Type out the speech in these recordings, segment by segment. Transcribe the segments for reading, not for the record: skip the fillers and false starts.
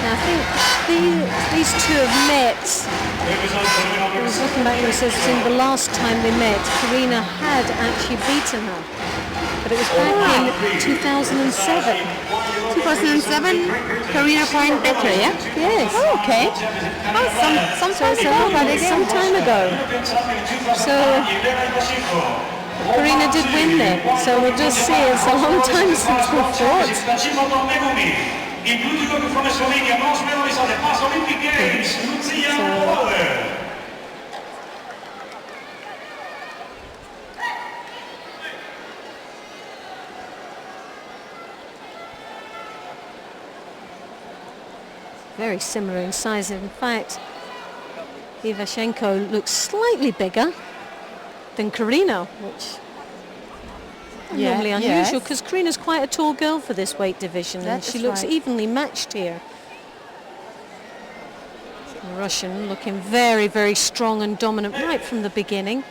Now, I think these two have met. I was looking back and it says in the last time they met, Karina had actually beaten her. But it was back in 2007. 2007, Karina point better, yeah? Yes. Oh, okay. Oh, some time ago. Some time ago. So Karina did win then. So we'll just see. It's a long time since we fought. Very similar in size. In fact, Ivashenko looks slightly bigger than Karina, which is normally unusual because Karina's quite a tall girl for this weight division, and she looks evenly matched here. The Russian looking very, very strong and dominant right from the beginning.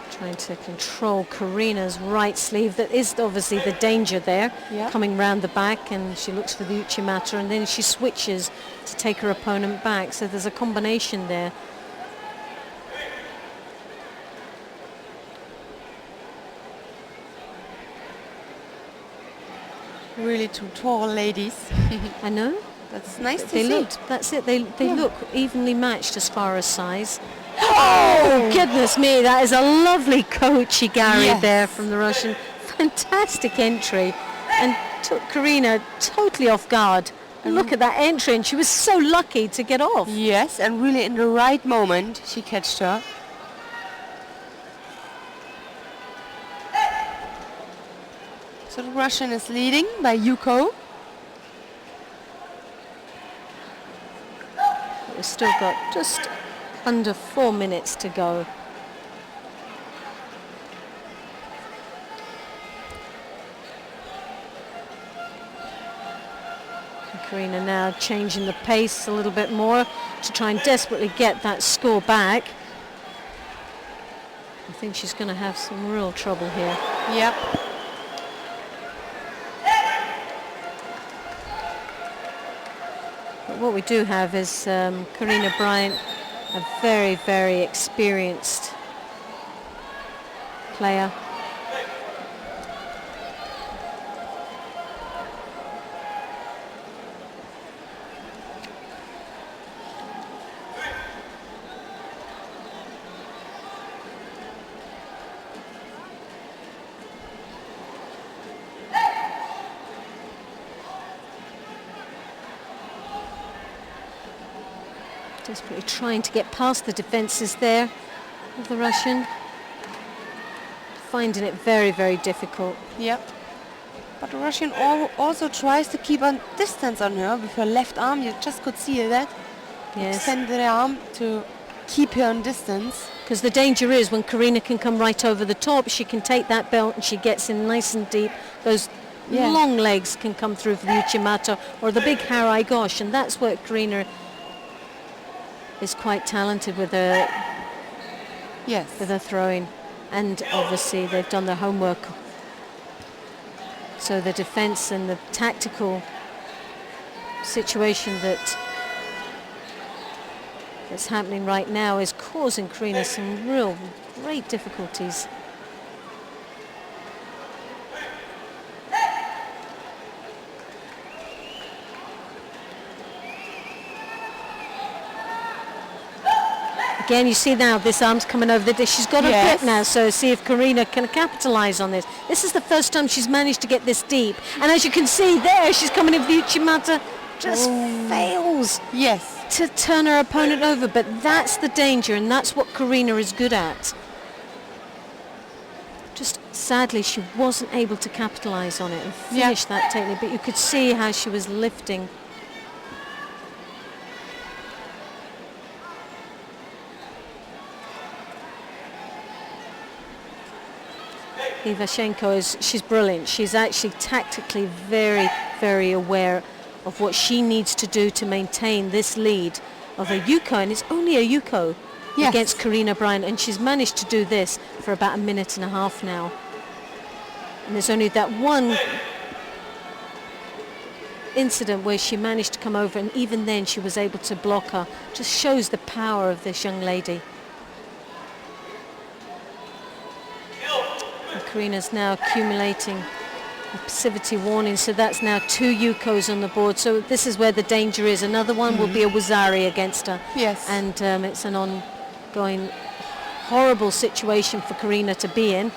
Trying to control Karina's right sleeve. That is obviously the danger there, coming round the back, and she looks for the Uchimata, and then she switches to take her opponent back. So there's a combination there. Really two tall ladies. I know. That's nice to see. That's it. They look evenly matched as far as size. Oh, goodness me, that is a lovely Kochi Gary there from the Russian. Fantastic entry, and took Karina totally off guard. And look at that entry, and she was so lucky to get off. Yes, and really in the right moment she catched her. So the Russian is leading by Yuko. We've still got just under 4 minutes to go. And Karina now changing the pace a little bit more to try and desperately get that score back. I think she's going to have some real trouble here. Yep. But what we do have is Karina Bryant, a very, very experienced player. Desperately trying to get past the defences there of the Russian. Finding it very, very difficult. Yep. But the Russian also tries to keep a distance on her with her left arm. You just could see that. Yes. Extend the arm to keep her on distance. Because the danger is when Karina can come right over the top, she can take that belt and she gets in nice and deep. Those long legs can come through for the Uchimata or the big Harai Gosh, and that's what Karina is quite talented with her, with her throwing, and obviously they've done their homework. So the defense and the tactical situation that's happening right now is causing Karina some real great difficulties. Again, you see now this arm's coming over the dish. She's got a grip now, so see if Karina can capitalize on this. This is the first time she's managed to get this deep. And as you can see there, she's coming in for the Uchimata, just fails to turn her opponent over. But that's the danger, and that's what Karina is good at. Just sadly, she wasn't able to capitalize on it and finish that technique, but you could see how she was lifting. Ivashenko she's brilliant. She's actually tactically very, very aware of what she needs to do to maintain this lead of a Yuko, and it's only a Yuko against Karina Bryant, and she's managed to do this for about a minute and a half now. And there's only that one incident where she managed to come over, and even then she was able to block her. Just shows the power of this young lady. And Karina's now accumulating a passivity warning, so that's now 2 Yukos on the board. So this is where the danger is. Another one will be a Wazari against her. Yes. And it's an ongoing horrible situation for Karina to be in.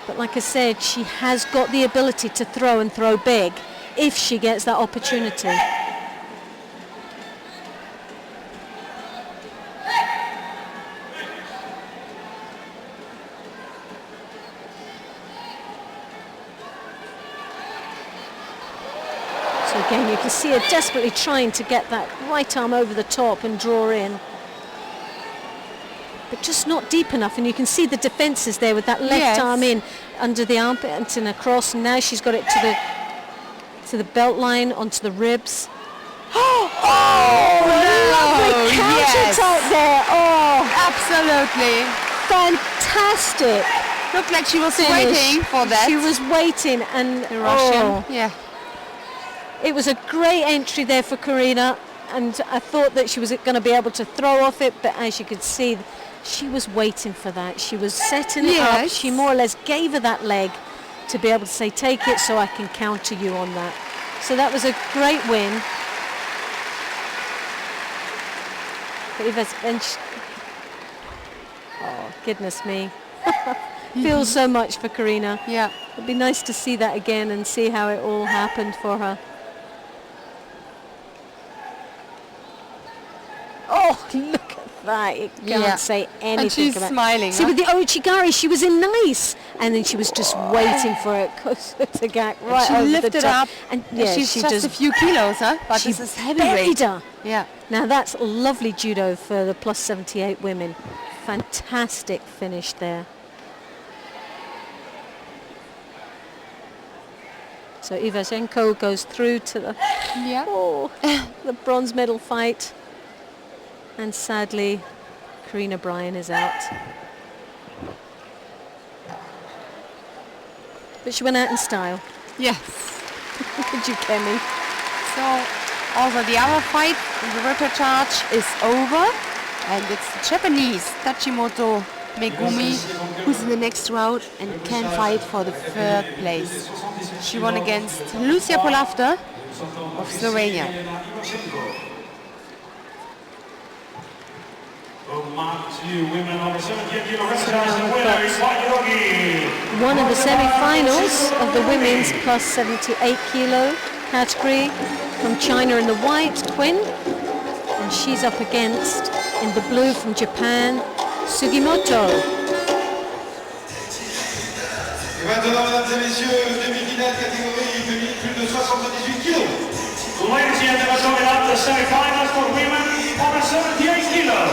But like I said, she has got the ability to throw and throw big if she gets that opportunity. So again, you can see her desperately trying to get that right arm over the top and draw in, but just not deep enough. And you can see the defences there with that left arm in under the armpit and across, and now she's got it to the belt line, onto the ribs. Lovely counter attack there. Oh, absolutely fantastic. Looked like she was waiting for that. She was waiting, and the Russian. It was a great entry there for Karina, and I thought that she was going to be able to throw off it, but as you could see, she was waiting for that. She was setting it up. She more or less gave her that leg to be able to say, take it so I can counter you on that. So that was a great win. Oh, goodness me. Feels so much for Karina. Yeah. It'd be nice to see that again and see how it all happened for her. Oh, look at that. You can't say anything and she's about smiling. See, with the Ochigari, she was in nice. And then she was just waiting for it to get right over the top. She lifted up. And she's just a few kilos, huh? But this is heavyweight. Yeah. Now that's lovely judo for the plus 78 women. Fantastic finish there. So Ivashenko goes through to the the bronze medal fight, and sadly Karina Bryant is out. But she went out in style. Yes. Did you, Kemi? So also the other fight, the repertoire is over, and it's the Japanese Tachimoto Megumi who's in the next round and can fight for the 3rd place. She won against Lucia Polafter of Slovenia. One of the semi-finals of the women's plus 78 kilo category from China in the white, Quinn, and she's up against, in the blue from Japan, Sugimoto. Et maintenant, mesdames et messieurs, demi-finale catégorie féminine plus de 78 kilos. Ladies and gentlemen, coming up the semi-finals for women on 78 kilos.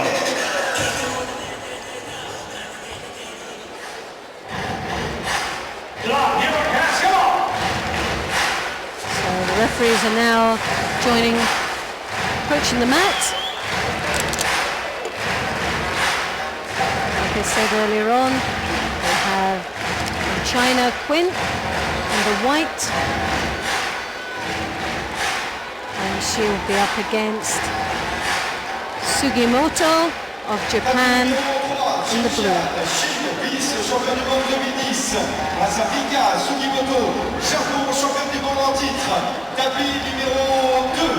So the referees are now approaching the mat. Like I said earlier on, we have China Quinn in the white, and she will be up against Sugimoto of Japan in the blue. Champion du monde 2010, Asafika Sugimoto, Japon, champion du monde en titre, tapis numéro 2,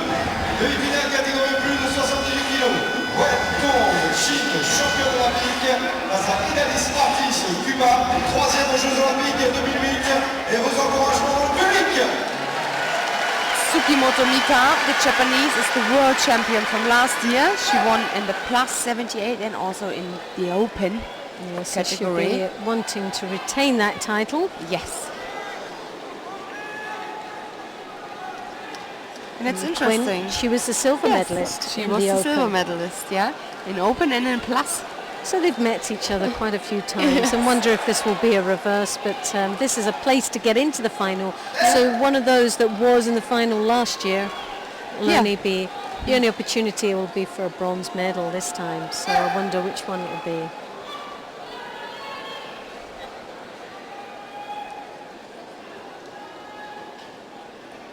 demi-finale catégorie plus de 78 kg. Wellington, Chine, champion olympique, Asafinalis Martis, Cuba, 3e aux Jeux Olympiques 2008, et vos encouragements dans le public. Sugimoto Mika, the Japanese, is the world champion from last year. She won in the plus 78 and also in the open. Yes, category. She'll be wanting to retain that title. Yes. And it's interesting. She was the silver medalist. She was the silver medalist, yeah. In open and in plus. So they've met each other quite a few times and wonder if this will be a reverse, but this is a place to get into the final. So one of those that was in the final last year will only be, the only opportunity will be for a bronze medal this time. So I wonder which one it will be.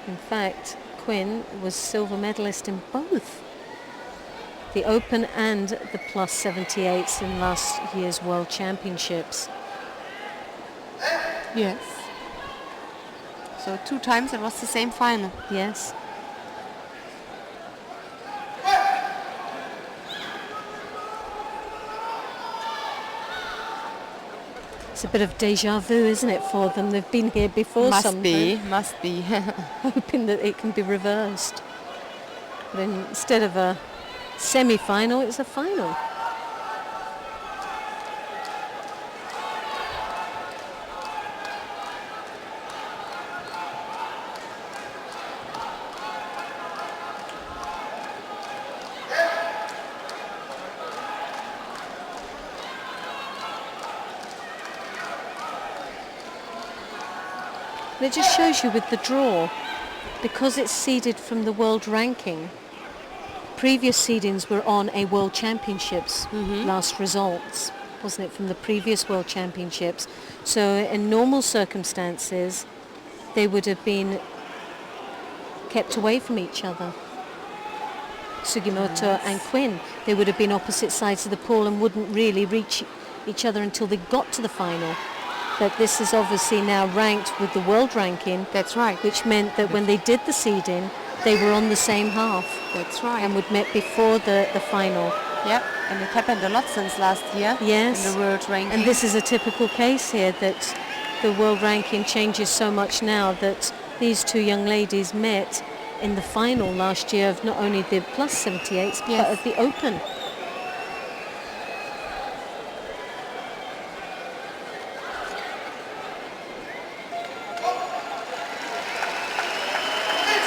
In fact, Quinn was silver medalist in both the Open and the plus 78s in last year's World Championships. Yes. So 2 times it was the same final. Yes. It's a bit of deja vu, isn't it, for them? They've been here before. Must be. Hoping that it can be reversed. But instead of a semi-final, it's a final. And it just shows you with the draw, because it's seeded from the world ranking. Previous seedings were on a World Championships last results, wasn't it, from the previous World Championships. So in normal circumstances, they would have been kept away from each other. Sugimoto and Quinn, they would have been opposite sides of the pool and wouldn't really reach each other until they got to the final. But this is obviously now ranked with the world ranking. That's right. Which meant that when they did the seeding, they were on the same half. That's right. And would met before the final. Yep, and it happened a lot since last year. Yes. In the world ranking. And this is a typical case here, that the world ranking changes so much now that these 2 young ladies met in the final last year of not only the plus 78s, but of the Open.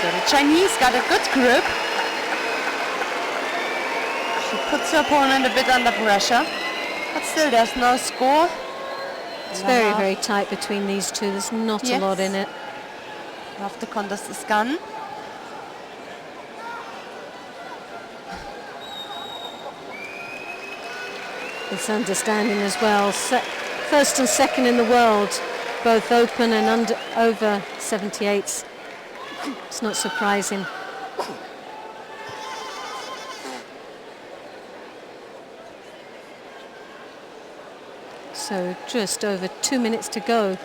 So the Chinese got a good grip. She puts her opponent a bit under pressure, but still there's no score. It's very, very tight between these 2. There's not a lot in it. Half the contest is gone. It's understanding as well. First and second in the world, both Open and over 78s. It's not surprising. So just over 2 minutes to go.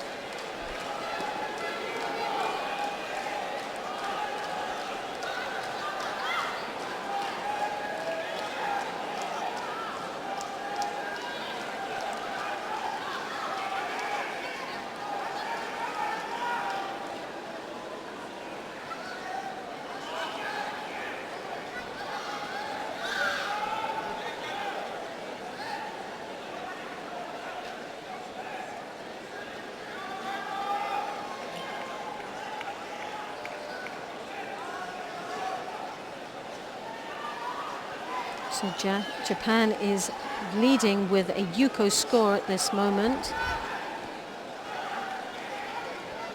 So Japan is leading with a Yuko score at this moment.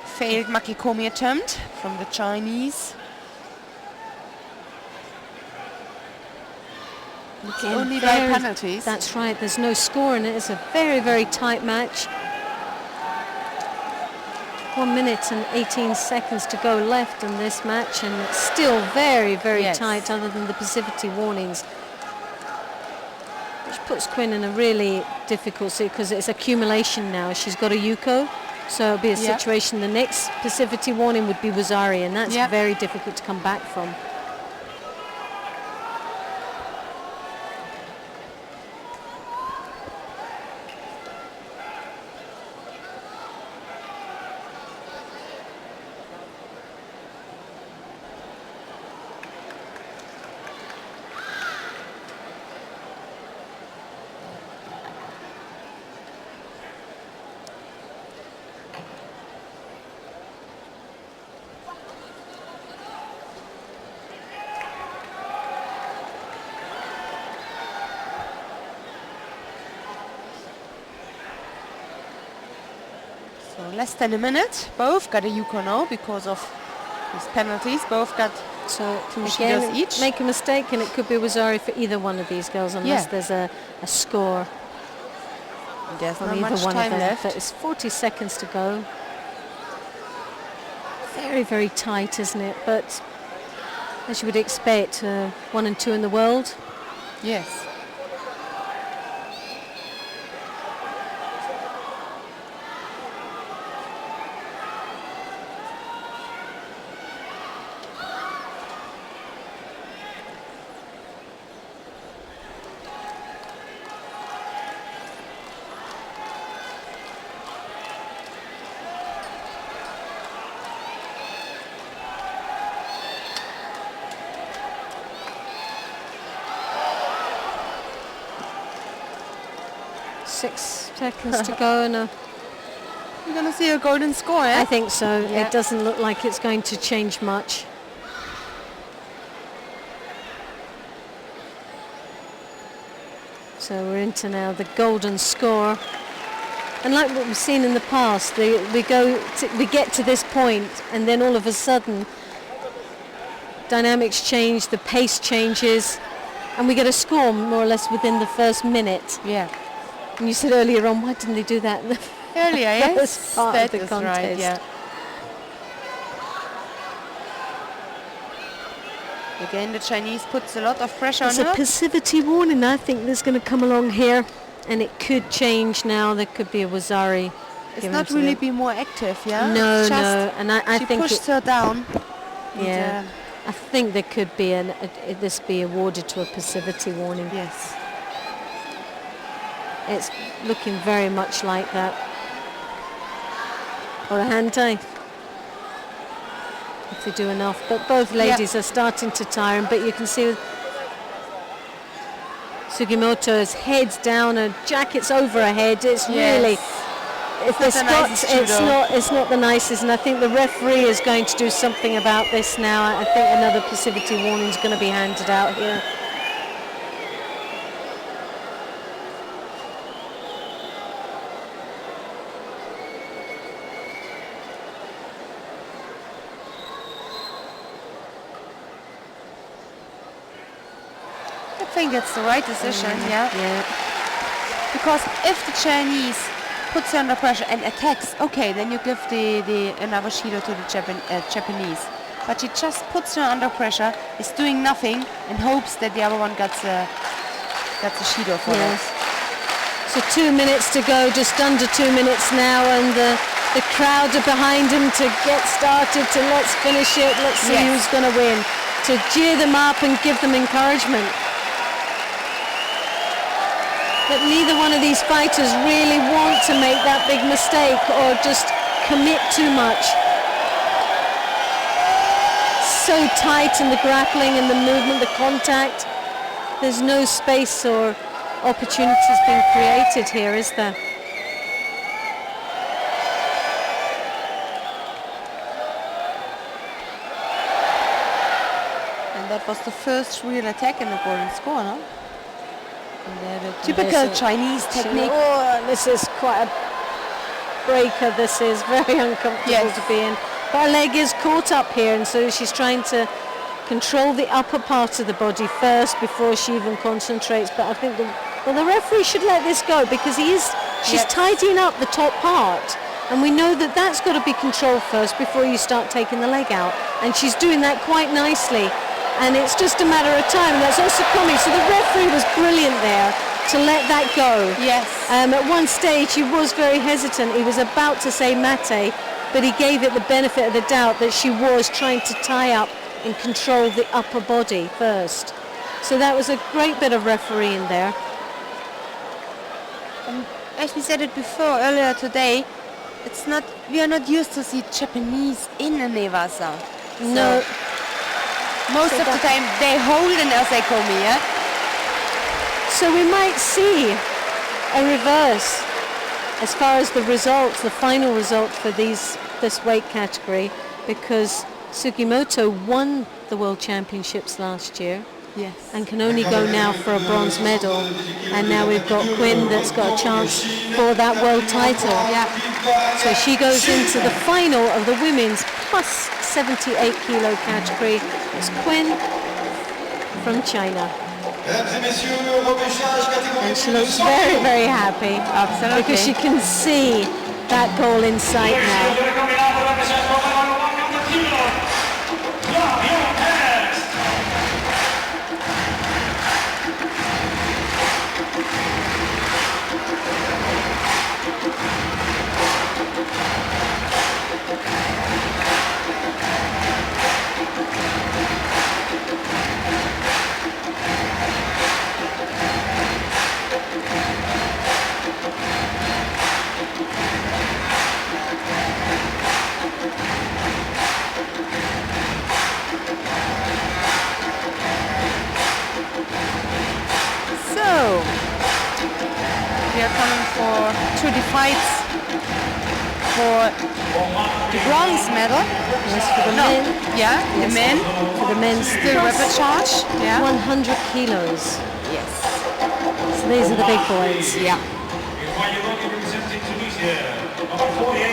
Failed Makikomi attempt from the Chinese. It's only by penalties. That's right, there's no score in it. It's a very, very tight match. 1 minute and 18 seconds to go left in this match, and it's still very, very tight, other than the passivity warnings. Which puts Quinn in a really difficult situation, because it's accumulation now. She's got a Yuko, so it'll be a situation. The next passivity warning would be Wazari, and that's very difficult to come back from. less than a minute. Both got a Yuko now because of these penalties. Both got So 2 again, Shidos each. make a mistake and it could be Wazari for either one of these girls unless Yeah. there's a score There's from not either much one time of them. left. But it's 40 seconds to go. Very, very tight, isn't it? But as you would expect, 1 and 2 in the world. Yes. Six seconds to go, and We're going to see a golden score, eh? I think so. Yeah. It doesn't look like it's going to change much. So we're into now the golden score, and like what we've seen in the past, we get to this point, and then all of a sudden, dynamics change, the pace changes, and we get a score more or less within the first minute. Yeah. And you said earlier on, why didn't they do that? Earlier, yes. First part That of the is contest. right, yeah. Again, the Chinese puts a lot of pressure There's on a her. passivity warning, I think, that's going to come along here, and it could change now. There could be a Wazari. It's given not to really them. be more active, yeah? No, It's just no, and I she think pushed her down. yeah, And, I think there could be this be awarded to a passivity warning. yes. It's looking very much like that. Or a hand tie, if they do enough. But both ladies are starting to tire, but you can see Sugimoto's head's down, her jacket's over her head. It's really, if not the the nicest Scots, judo. it's not the nicest, and I think the referee is going to do something about this now. I think another passivity warning is going to be handed out here. I think it's the right decision, yeah. Yeah. Because if the Chinese puts her under pressure and attacks, okay, then you give the another Shido to the Japanese. But she just puts her under pressure, is doing nothing, and hopes that the other one gets a Shido for Yes. that. So 2 minutes to go, just under 2 minutes now, and the crowd are behind him to get started, to let's finish it, let's see Yes. who's going to win, to cheer them up and give them encouragement. But neither one of these fighters really want to make that big mistake or just commit too much. So tight in the grappling and the movement, the contact. There's no space or opportunities being created here, is there? And that was the first real attack in the golden score, no? Typical Typical Chinese technique. Oh, this is quite a breaker. This is very uncomfortable Yes. to be in. But her leg is caught up here, and so she's trying to control the upper part of the body first before she even concentrates. But I think the referee should let this go because she's tidying up the top part, and we know that that's got to be controlled first before you start taking the leg out. And she's doing that quite nicely. And it's just a matter of time, and that's also coming. So the referee was brilliant there to let that go. Yes. At one stage he was very hesitant. He was about to say mate, but he gave it the benefit of the doubt that she was trying to tie up and control the upper body first. So that was a great bit of refereeing there. As we said it before earlier today, we are not used to see Japanese in a Nevasa. No. Most of the time they hold an Asekomi, yeah? So we might see a reverse as far as the results, the final result for this weight category, because Sugimoto won the World Championships last year. Yes. and can only go now for a bronze medal. And now we've got Quinn that's got a chance for that world title. Yeah. So she goes into the final of the women's plus 78 kilo category. It's Quinn from China. And she looks very, very happy. Absolutely. Because she can see that goal in sight now. We are coming to the fights for the bronze medal. Yes, for the men. Yeah, Yes, the men. For the men's Still rapid charge. Yeah. 100 kilos. Yes. So these are the big boys. Yeah. Et voyons donc representing Tunisia, number 48.